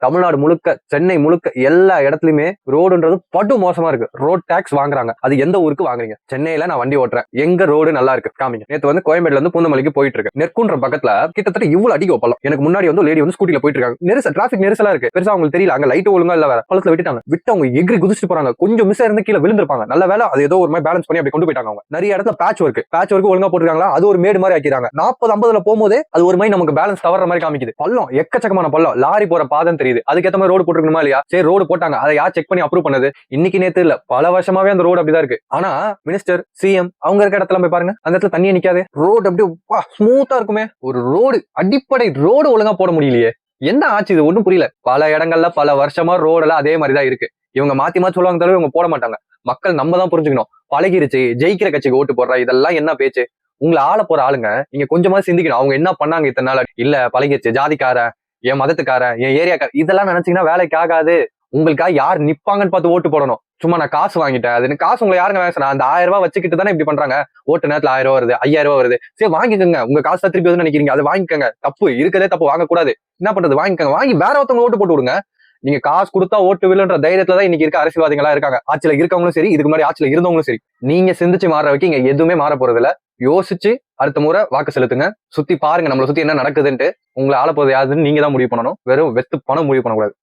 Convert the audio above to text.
தமிழ்நாடு முழுக்க, சென்னை முழுக்க எல்லா இடத்துலயுமே ரோடுன்றது படு மோசமா இருக்கு. ரோட் டாக்ஸ் வாங்குறாங்க. அது எந்த ஊருக்கு வாங்குறீங்க? சென்னையில நான் வண்டி ஓட்டுறேன், எங்க ரோடு நல்லா இருக்கு காமிங்க. நேத்து வந்து கோயம்பேடுல இருந்து பூந்தமல்லிக்கு போயிட்டு இருக்கு. நெற்குன்ற பக்கத்துல கிட்டத்தட்ட இவ்வளவு அடிக்க பள்ளம். எனக்கு முன்னாடி வந்து லேடி வந்து ஸ்கூட்டில போயிட்டு இருக்காங்க. நெரிசல், டிராபிக் நெரிசலா இருக்கு. பெருசா அவங்களுக்கு தெரியல, அங்க லைட் ஒழுங்கா இல்ல, வேற பள்ளத்துல விட்டுட்டாங்க. விட்டு அவங்க எகிரி குதிச்சுட்டு போறாங்க. கொஞ்சம் மிஸ் இருந்து கீழே விழுந்திருப்பாங்க. நல்ல வேலை அது ஏதோ ஒரு மாதிரி பேலன்ஸ் பண்ணி அப்படி கொண்டு போயிட்டாங்க. அவங்க நிறைய இடத்துல பேட்ச் ஒர்க் ஒழுங்கா போட்டுருக்காங்களா, அது ஒரு மேடு மாதிரி ஆக்கிறாங்க. 40-50 போகும்போது அது ஒரு மாதிரி நமக்கு பேலன்ஸ் தவற மாதிரி காமிக்குது. பள்ளம் எக்கச்சக்கமான பள்ளம், லாரி போற பாதம் தெரியுது. அதுக்கேற்ற மாதிரி ரோடு போட்டுருக்கணுமா இல்லையா? சரி, ரோடு போட்டாங்க, அதை யார் செக் பண்ணி அப்ரூவ் பண்ணது? இன்னைக்கு நேத்து இல்ல, பல வருஷமாவே அந்த ரோடு அப்படிதான் இருக்கு. ஆனா மினிஸ்டர், சிஎம் அவங்க இருக்க இடத்துல போய் பாருங்க, அந்த இடத்துல தண்ணியே நிக்காது. ரோடு அப்படியே ஸ்மூத்தா இருக்குமே. ஒரு ரோடு, அடிப்படை ரோடு ஒழுங்கா போட முடியலையே. என்ன ஆச்சு இது? ஒண்ணும் புரியல. பல இடங்கள்ல பல வருஷமா ரோடு எல்லாம் அதே மாதிரிதான் இருக்கு. இவங்க மாத்தி மாத்தி சொல்லுவாங்க தவிர இவங்க போட மாட்டாங்க. மக்கள் நம்ம தான் புரிஞ்சுக்கணும். பழகிருச்சு, ஜெயிக்கிற கட்சிக்கு ஓட்டு போடுற, இதெல்லாம் என்ன பேச்சு? உங்களை ஆள போற ஆளுங்க நீங்க கொஞ்சமா சிந்திக்கணும். அவங்க என்ன பண்ணாங்க இத்தனை நாள்? இல்ல பழகிருச்சு, ஜாதிக்கார, என் மதத்துக்காரன், என் ஏரியாக்கார, இதெல்லாம் நினைச்சீங்கன்னா வேலைக்கு ஆகாது. உங்களுக்காக யார் நிப்பாங்கன்னு பார்த்து ஓட்டு போடணும். சும்மா நான் காசு வாங்கிட்டேன், அது காசு உங்களை யாருங்க வேணும்? அந்த 1000 ரூபாய் வச்சுக்கிட்டு தானே இப்படி பண்றாங்க. ஓட்டு நேரத்துல 1000 ரூபாய் வருது, 5000 ரூபாய் வருது. சரி வாங்கிக்கோங்க, உங்க காசு தான் திருப்பி வந்து நினைக்கிறீங்க, அதை வாங்கிக்கோங்க. தப்பு இருக்கதே தப்பு, வாங்கக்கூடாது. என்ன பண்றது? வாங்கிக்கோங்க, வாங்கி வேற ஒருத்தவங்க ஓட்டு போட்டு விடுங்க. நீங்க காசு கொடுத்தா ஓட்டு விழுன்ற தைரியத்துல தான் இன்னைக்கு இருக்க அரசியல்வாதிகளா இருக்காங்க. ஆட்சியில இருக்கவங்களும் சரி, இதுக்கு முன்னாடி ஆட்சியில இருந்தவங்களும் சரி. நீங்க சிந்திச்சு மாற வைக்க இங்க எதுவுமே மாற போறது இல்ல. யோசிச்சு அடுத்த முறை வாக்கு செலுத்துங்க. சுத்தி பாருங்க, நம்மளை சுத்தி என்ன நடக்குதுன்ட்டு. உங்களை ஆள போறது யாருன்னு நீங்க தான் முடிவு பண்ணணும். வெறும் வெத்து பணம் முடிவு பண்ணக்கூடாது.